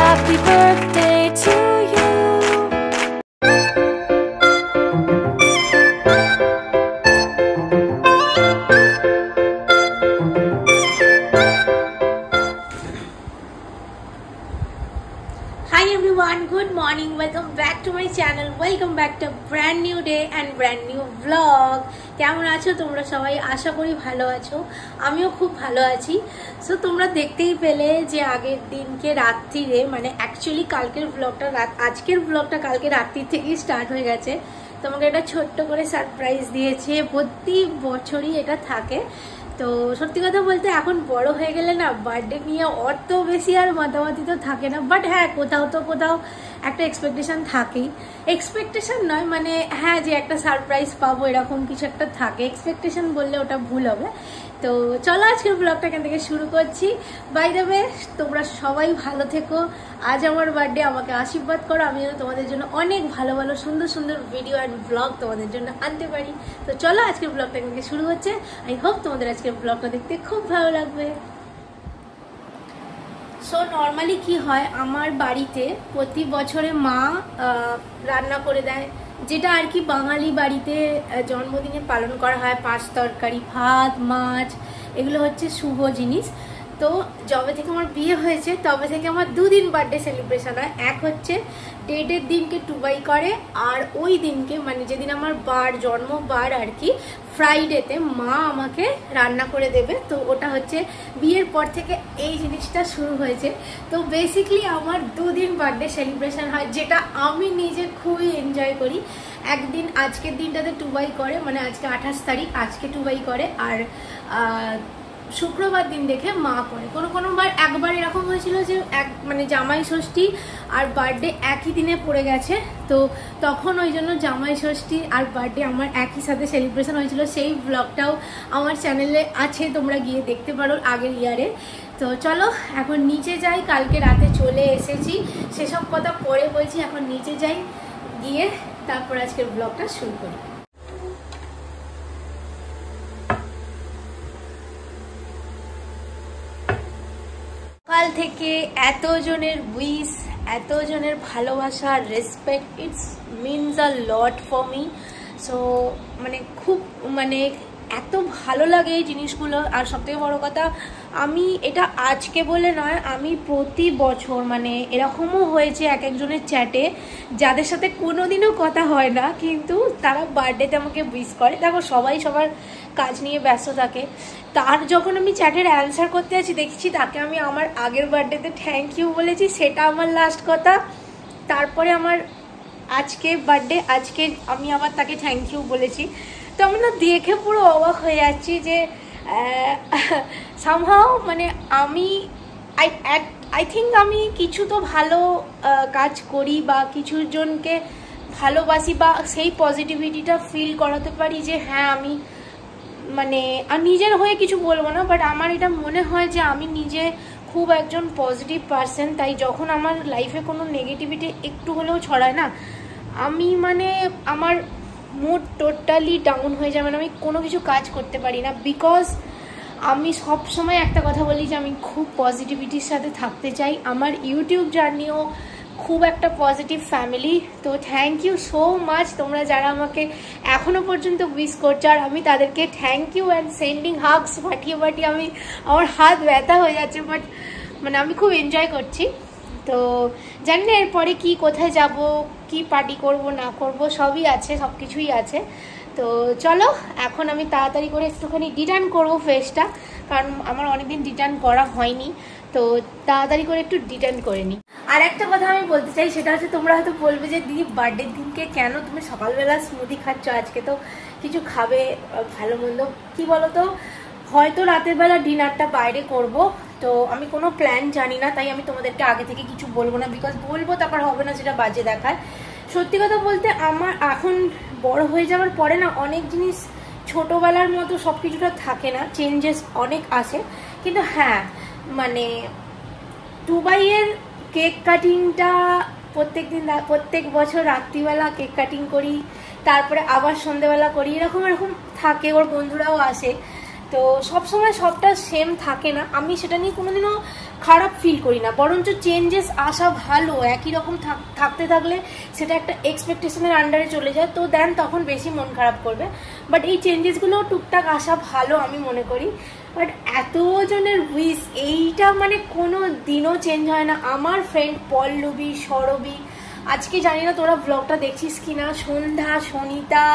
Happy birthday to you. Hi everyone, good morning. Welcome back to my channel. Welcome back to a brand new day and brand new vlog. কেমন আছো তোমরা সবাই? আশা করি ভালো আছো, আমিও খুব ভালো আছি। সো তোমরা দেখতেই পেলে যে আগের দিনকে রাত্রিরে, মানে অ্যাকচুয়ালি কালকের ব্লগটা আজকের ব্লগটা কালকে রাত্রি থেকেই স্টার্ট হয়ে গেছে। তোমাকে এটা ছোট্ট করে সারপ্রাইজ দিয়েছে, প্রতি বছরই এটা থাকে। তো সত্যি কথা বলতে এখন বড় হয়ে গেলে না বার্থডে নিয়ে অত বেশি আর মাতামাতি তো থাকে না, বাট হ্যাঁ কোথাও একটা এক্সপেকটেশন থাকেই। এক্সপেকটেশন নয়, মানে হ্যাঁ যে একটা সারপ্রাইজ পাবো এরকম কিছু একটা থাকে। এক্সপেকটেশন বললে ওটা ভুল হবে। তো চলো আজকের ব্লগটা এখান থেকে শুরু করছি। বাই দ্য ওয়ে, তোমরা সবাই ভালো থেকো। আজ আমার বার্থডে, আমাকে আশীর্বাদ করো আমি যেন তোমাদের জন্য অনেক ভালো ভালো সুন্দর সুন্দর ভিডিও অ্যান্ড ব্লগ তোমাদের জন্য আনতে পারি। তো চলো আজকের ব্লগটা এখান থেকে শুরু হচ্ছে। আই হোপ তোমাদের আজকের ব্লগটা দেখতে খুব ভালো লাগবে। সো নর্মালি কি হয়, আমার বাড়িতে প্রতি বছরে মা রান্না করে দেয়, যেটা আর কি বাঙালি বাড়িতে জন্মদিনে পালন করা হয়। 5 তরকারি, ভাত, মাছ, এগুলো হচ্ছে শুভ জিনিস। তো যবে থেকে আমার বিয়ে হয়েছে তবে থেকে আমার 2 দিন বার্থডে সেলিব্রেশন হয়। এক হচ্ছে ডেটের দিনকে টুবাই করে, আর ওই দিনকে মানে যেদিন আমার জন্মবার আর কি, ফ্রাইডেতে মা আমাকে রান্না করে দেবে। তো ওটা হচ্ছে বিয়ের পর থেকে এই জিনিসটা শুরু হয়েছে। তো বেসিক্যালি আমার 2 দিন বার্থডে সেলিব্রেশন হয়, যেটা আমি নিজে খুবই এনজয় করি। একদিন আজকের দিনটাতে টুবাই করে, মানে আজকে 28 তারিখ, আজকে টুবাই করে, আর শুক্রবার দিন দেখে মা করে। কোনোবার একবার এরকম হয়েছিল যে মানে জামাই ষষ্ঠী আর বার্থডে একই দিনে পড়ে গেছে। তো তখন ওই জন্য জামাই ষষ্ঠী আর বার্থডে আমার একই সাথে সেলিব্রেশন হয়েছিল। সেই ব্লগটাও আমার চ্যানেলে আছে, তোমরা গিয়ে দেখতে পারো আগের ইয়ারে। তো চলো এখন নিচে যাই, কালকে রাতে চলে এসেছি, সেসব কথা পরে বলছি। এখন নিচে যাই, গিয়ে তারপর আজকের ব্লগটা শুরু করি। কাল থেকে এতজনের উইশ, এতজনের ভালোবাসা, respect, it's means a lot for me. So মানে খুব মানে এত ভালো লাগে এই জিনিসগুলো। আর সবথেকে বড় কথা, আমি এটা আজকে বলে নয়, আমি প্রতি বছর মানে এরকমও হয়েছে এক একজনের চ্যাটে যাদের সাথে কোনোদিনও কথা হয় না, কিন্তু তারা বার্থডেতে আমাকে উইশ করে। দেখো সবাই সবার কাজ নিয়ে ব্যস্ত থাকে, তার যখন আমি চ্যাটের অ্যান্সার করতে আছি দেখছি তাকে আমি আমার আগের বার্থডেতে থ্যাংক ইউ বলেছি, সেটা আমার লাস্ট কথা। তারপরে আমার আজকে বার্থডে, আজকে আমি আবার তাকে থ্যাংক ইউ বলেছি। তো আমি না দেখে পুরো অবাক হয়ে যাচ্ছি যে সামহাও মানে আমি আই থিঙ্ক আমি কিছু তো ভালো কাজ করি বা কিছু জনকে ভালোবাসি, বা সেই পজিটিভিটিটা ফিল করাতে পারি যে হ্যাঁ আমি মানে নিজের হয়ে কিছু বলবো না, বাট আমার এটা মনে হয় যে আমি নিজে খুব একজন পজিটিভ পার্সন। তাই যখন আমার লাইফে কোনো নেগেটিভিটি একটু হলেও ছড়ায় না, আমি মানে আমার মুড টোটালি ডাউন হয়ে যায়, মানে আমি কোনো কিছু কাজ করতে পারি না। বিকজ আমি সব সময় একটা কথা বলি যে আমি খুব পজিটিভিটির সাথে থাকতে চাই। আমার ইউটিউব জার্নিও খুব একটা পজিটিভ ফ্যামিলি। তো থ্যাংক ইউ সো মাচ তোমরা যারা আমাকে এখনো পর্যন্ত উইশ করছো, আর আমি তাদেরকে thank you and sending hugs পাঠিয়ে আমি আমার হাত ব্যথা হয়ে যাচ্ছে, বাট মানে আমি খুব এনজয় করছি। তো জানি না এরপরে কি কোথায় যাব, কি পার্টি করব না করব, সবই আছে, সব কিছুই আছে। তো চলো এখন আমি তাড়াতাড়ি করে একটুখানি ডিটার্ন করব ফেসটা, কারণ আমার অনেকদিন ডিটার্ন করা হয়নি। তো তাড়াতাড়ি করে একটু ডিটার্ন করে নিই। আর একটা কথা আমি বলতে চাই, সেটা হচ্ছে তোমরা হয়তো বলবে যে দিদি বার্থডের দিনকে কেন তুমি সকালবেলা স্মুদি খাচ্ছ, আজকে তো কিছু খাবে ভালো মন্দ। কি বলো তো, হয়তো রাতের বেলা ডিনারটা বাইরে করব, তো আমি কোনো প্ল্যান জানি না, তাই আমি তোমাদেরকে আগে থেকে কিছু বলবো না। বিকজ বলবো তারপর হবে না, যেটা বাজে দেখায়। সত্যি কথা বলতে আমার এখন বড় হয়ে যাওয়ার পরে না অনেক জিনিস ছোটোবেলার মতো সব কিছুটা থাকে না, চেঞ্জেস অনেক আসে। কিন্তু হ্যাঁ মানে দুবাইয়ের কেক কাটিংটা প্রত্যেক বছর রাত্রিবেলা কেক কাটিং করি, তারপরে আবার সন্ধ্যেবেলা করি, এরকম থাকে। ওর বন্ধুরাও আসে, তো সবসময় সবটা সেম থাকে না, আমি সেটা নিয়ে কোনোদিনও খারাপ ফিল করি না, বরঞ্চ চেঞ্জেস আসা ভালো। একই রকম থাকতে থাকলে সেটা একটা এক্সপেকটেশনের আন্ডারে চলে যায়, তো দেন তখন বেশি মন খারাপ করবে। বাট এই চেঞ্জেসগুলো টুকটাক আসা ভালো আমি মনে করি। বাট এতজনের উইশ, এইটা মানে কোনো দিনও চেঞ্জ হয় না। আমার ফ্রেন্ড পল্লবী, সরবী, আজকে জানি না তোরা ব্লগটা দেখছিস কিনা, সন্ধ্যা, সনিতা,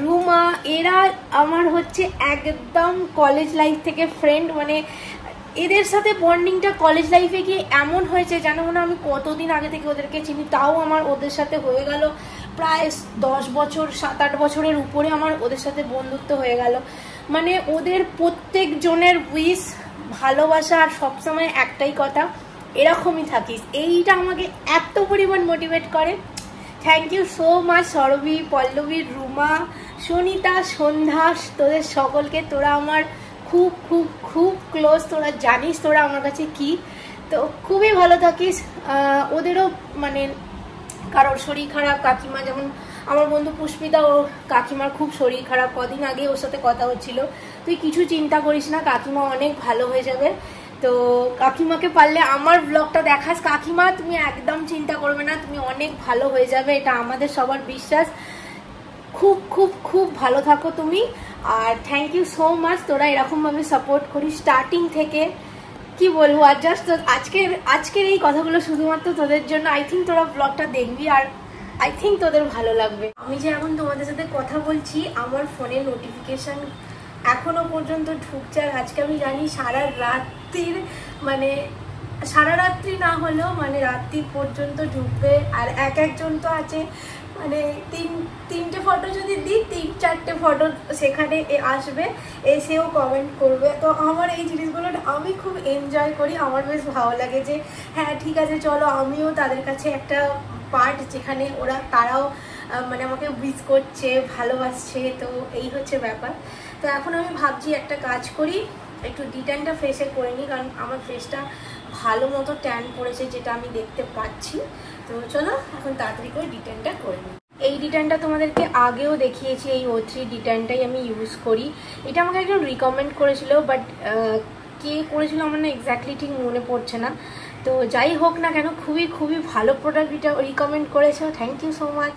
রুমা, এরা আমার হচ্ছে একদম কলেজ লাইফ থেকে ফ্রেন্ড। মানে এদের সাথে বন্ডিংটা কলেজ লাইফে গিয়ে এমন হয়েছে যেন মনে আমি কতদিন আগে থেকে ওদেরকে চিনি। তাও আমার ওদের সাথে হয়ে গেল প্রায় 10 বছর, 7-8 বছরের উপরে আমার ওদের সাথে বন্ধুত্ব হয়ে গেল। মানে ওদের প্রত্যেক জনের উইশ, ভালোবাসা, আর সবসময় একটাই কথা, এরকমই থাকিস। এইটা আমাকে এত পরিমাণ মোটিভেট করে। Thank you so much Sorobi, Pallabi, Ruma, Sanita, Sandhya, তোদের সকলকে। তোরা আমার খুব খুব খুব ক্লোজ, তোরা জানিস তোরা আমার কাছে কি। তো খুবই ভালো থাকিস। ওদেরও মানে কারোর শরীর খারাপ, কাকিমা যেমন আমার বন্ধু পুষ্পিতা, ও কাকিমার খুব শরীর খারাপ, কদিন আগে ওর সাথে কথা হচ্ছিল। তুই কিছু চিন্তা করিস না, কাকিমা অনেক ভালো হয়ে যাবে। তো কাকিমাকে পারলে আমার ব্লগটা দেখাস। কাকিমা তুমি একদম চিন্তা করবে না, তুমি অনেক ভালো হয়ে যাবে, এটা আমাদের সবার বিশ্বাস। খুব খুব খুব ভালো থাকো তুমি। আর থ্যাংক ইউ সো মাচ, তোরা এরকমভাবে সাপোর্ট করিস স্টার্টিং থেকে। কি বলবো, আর জাস্ট আজকের এই কথাগুলো শুধুমাত্র তোদের জন্য। আই থিঙ্ক তোরা ব্লগটা দেখবি আর আই থিঙ্ক তোদের ভালো লাগবে। আমি যে এখন তোমাদের সাথে কথা বলছি, আমার ফোনে নোটিফিকেশান এখনো পর্যন্ত ঢুকছে। আর আজকে আমি জানি সারা রাত্রি না হলেও মানে রাত্রি পর্যন্ত ঢুকবে। আর একজন তো আছে মানে তিনটে ফটো যদি দিই, 3-4টে ফটো সেখানে আসবে, এসেও কমেন্ট করবে। তো আমার এই জিনিসগুলো আমি খুব এনজয় করি, আমার বেশ ভালো লাগে যে হ্যাঁ ঠিক আছে চলো আমিও তাদের কাছে একটা পার্ট, যেখানে তারাও মানে আমাকে উইশ করছে, ভালোবাসছে। তো এই হচ্ছে ব্যাপার। তো এখন আমি ভাবছি একটা কাজ করি, একটু ডিট্যানটা ফেসে করে নিই, কারণ আমার ফেসটা ভালো মতো ট্যান পড়েছে যেটা আমি দেখতে পাচ্ছি। তো চলো এখন তাড়াতাড়ি করে ডিট্যানটা করে নিই। এই ডিট্যানটা তোমাদেরকে আগেও দেখিয়েছি, এই O3 ডিট্যানটাই আমি ইউজ করি। এটা আমাকে একজন রিকমেন্ড করেছিল, বাট কে করেছিল আমার না এক্স্যাক্টলি ঠিক মনে পড়ছে না। তো যাই হোক না কেন, খুবই খুবই ভালো প্রোডাক্ট এটা রিকমেন্ড করেছো, থ্যাংক ইউ সো মাচ।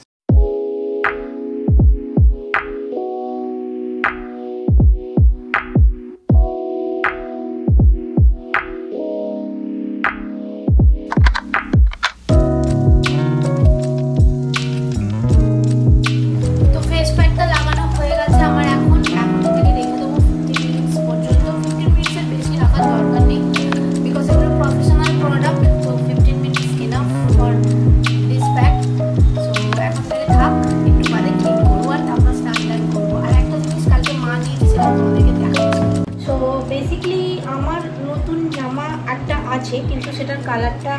কিন্তু সেটার কালারটা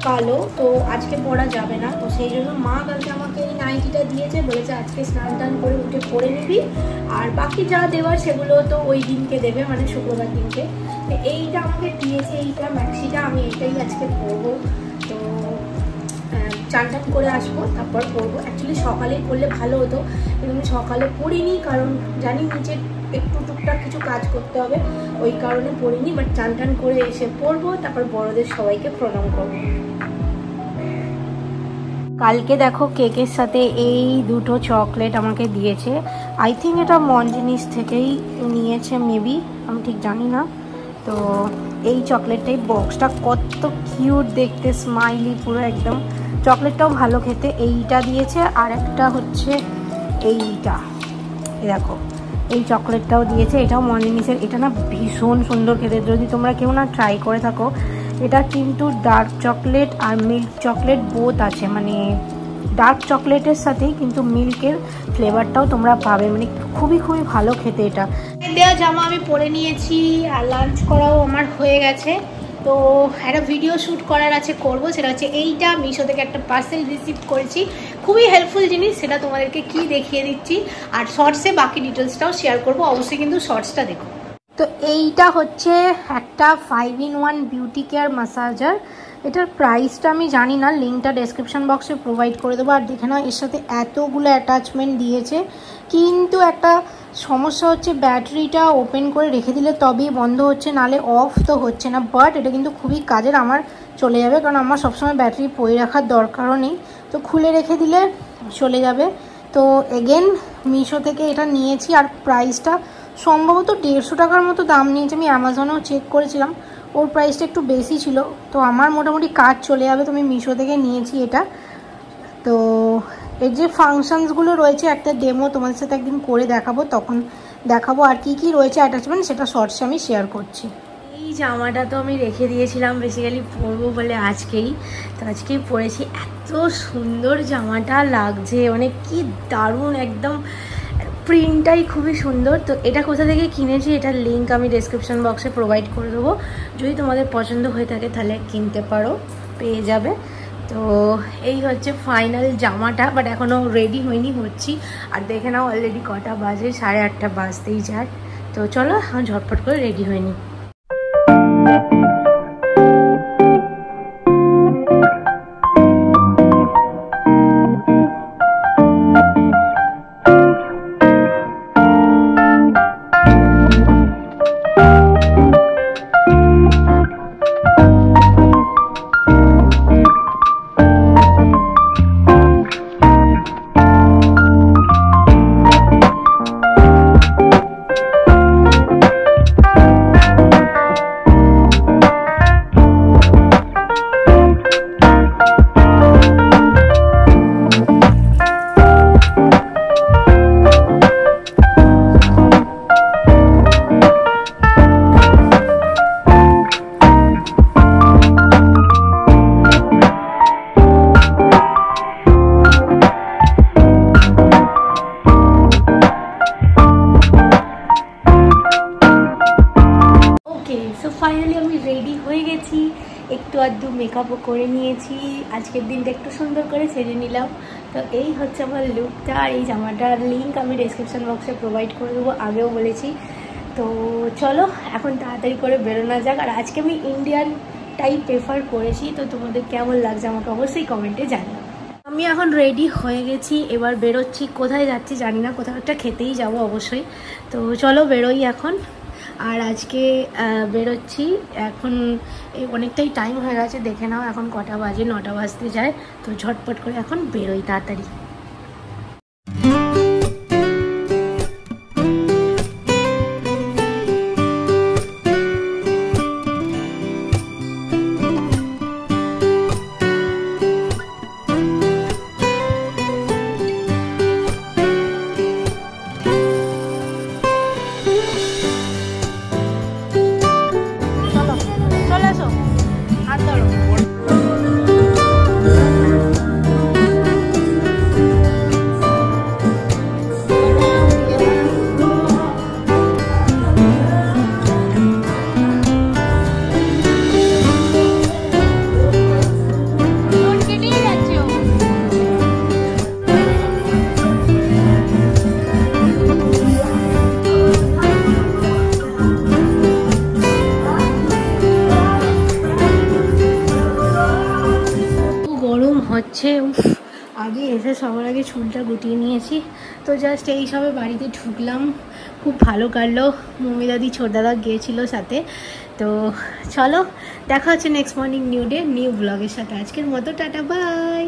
কালো, তো আজকে পরা যাবে না। তো সেই জন্য মা কালকে আমাকে এই নাইটিটা দিয়েছে, বলেছে আজকে স্নান টান করে উঠে পরে নিবি, আর বাকি যা দেওয়ার সেগুলো তো ওই দিনকে দেবে, মানে শুক্রবার দিনকে। তো এইটা আমাকে দিয়েছে, এইটা ম্যাক্সিটা, আমি এইটাই আজকে পরবো। তো চান টান করে আসবো, তারপর পরবো। অ্যাকচুয়ালি সকালেই পরলে ভালো হতো, কিন্তু আমি সকালে পরিনি, কারণ জানি নিচে একটু টুকটাক কিছু কাজ করতে হবে, ওই কারণে পড়িনি। বাট চান টান করে এসে পড়বো, তারপর বড়দের সবাইকে প্রণাম করবো। কালকে দেখো কেকের সাথে এই দুটো চকলেট আমাকে দিয়েছে। আই থিঙ্ক এটা মঞ্জিনিস থেকেই নিয়েছে, মেবি, আমি ঠিক জানি না। তো এই চকলেটটাই, বক্সটা কত কিউট দেখতে, স্মাইলি পুরো একদম। চকলেটটাও ভালো খেতে। এইটা দিয়েছে, আর একটা হচ্ছে এইটা, দেখো এই চকলেটটাও দিয়েছে, এটাও মঞ্জিনিসের। এটা না ভীষণ সুন্দর খেতে, যদি তোমরা কেউ না ট্রাই করে থাকো। এটা কিন্তু ডার্ক চকলেট আর মিল্ক চকলেট বোথ আছে, মানে ডার্ক চকলেটের সাথেই কিন্তু মিল্কের ফ্লেভারটাও তোমরা পাবে, মানে খুবই খুবই ভালো খেতে। এটা দেওয়া জামা আমি পরে নিয়েছি, আর লাঞ্চ করাও আমার হয়ে গেছে। তো একটা ভিডিও শ্যুট করার আছে, করব। সেটা হচ্ছে এইটা, মিশো থেকে একটা পার্সেল রিসিভ করেছি, খুবই হেল্পফুল জিনিস, সেটা তোমাদেরকে কি দেখিয়ে দিচ্ছি। আর শর্টসে বাকি ডিটেলসটাও শেয়ার করব, অবশ্যই কিন্তু শর্টসটা দেখো। তো এইটা হচ্ছে একটা 5-in-1 বিউটি কেয়ার ম্যাসাজার, এটার প্রাইসটা আমি জানি না, লিঙ্কটা ডেসক্রিপশন বক্সে প্রোভাইড করে দেবো। আর দেখে নাও এর সাথে এতগুলো অ্যাটাচমেন্ট দিয়েছে, কিন্তু একটা সমস্যা হচ্ছে ব্যাটারিটা ওপেন করে রেখে দিলে তবেই বন্ধ হচ্ছে, নালে অফ তো হচ্ছে না। বাট এটা কিন্তু খুবই কাজের, আমার চলে যাবে, কারণ আমার সবসময় ব্যাটারি পরে রাখার দরকারও নেই, তো খুলে রেখে দিলে চলে যাবে। তো এগেন মিশো থেকে এটা নিয়েছি, আর প্রাইসটা সম্ভবত 150 টাকার মতো দাম নিয়েছে। আমি অ্যামাজনেও চেক করেছিলাম, ওর প্রাইসটা একটু বেশি ছিল। তো আমার মোটামুটি কাজ চলে যাবে, তো আমি মিশো থেকে নিয়েছি এটা। তো এর যে ফাংশানসগুলো রয়েছে একটা ডেমো তোমাদের সাথে একদিন করে দেখাবো, তখন দেখাবো আর কি কি রয়েছে অ্যাটাচমেন্ট, সেটা শর্টসে আমি শেয়ার করছি। এই জামাটা তো আমি রেখে দিয়েছিলাম বেসিক্যালি পরবো বলে আজকেই, তো আজকেই পরেছি। এত সুন্দর জামাটা লাগছে, মানে কি দারুণ, একদম প্রিন্টটাই খুবই সুন্দর। তো এটা কোথা থেকে কিনেছি এটার লিঙ্ক আমি ডেসক্রিপশন বক্সে প্রোভাইড করে দেবো, যদি তোমাদের পছন্দ হয়ে থাকে তাহলে কিনতে পারো, পেয়ে যাবে। তো এই হচ্ছে ফাইনাল জামাটা, বাট এখনও রেডি হয়নি, হচ্ছি। আর দেখে নাও অলরেডি কটা বাজে, 8:30 বাজতেই যায়। তো চলো এখন ঝটপট করে রেডি হয়নি। ফাইনালি আমি রেডি হয়ে গেছি, একটু আধটু মেকআপও করে নিয়েছি, আজকের দিনটা একটু সুন্দর করে সেরে নিলাম। তো এই হচ্ছে আমার লুকটা। আর এই জামাটার লিঙ্ক আমি ডেসক্রিপশন বক্সে প্রোভাইড করে দেবো, আগেও বলেছি। তো চলো এখন তাড়াতাড়ি করে বেরোনো যাক। আর আজকে আমি ইন্ডিয়ান টাইপ প্রেফার করেছি, তো তোমাদের কেমন লাগছে আমাকে অবশ্যই কমেন্টে জানিও। আমি এখন রেডি হয়ে গেছি, এবার বেরোচ্ছি। কোথায় যাচ্ছি জানি না, কোথাও একটা খেতেই যাবো অবশ্যই। তো চলো বেরোই এখন। আর আজকে বেরোচ্ছি এখন, অনেকটাই টাইম হয়ে গেছে, দেখে নাও এখন কটা বাজে, 9টা বাজতে যায়। তো ঝটপট করে এখন বেরোই তাড়াতাড়ি। হচ্ছে আগে এসে সবার আগে চুলটা গুটিয়ে নিয়েছি। তো জাস্ট এই সবে বাড়িতে ঢুকলাম, খুব ভালো কাটলো। মম্মি দাদি ছোট দাদা গিয়েছিল সাথে। তো চলো দেখা হচ্ছে next morning new day new ব্লগের সাথে। আজকের মতো টাটা বাই।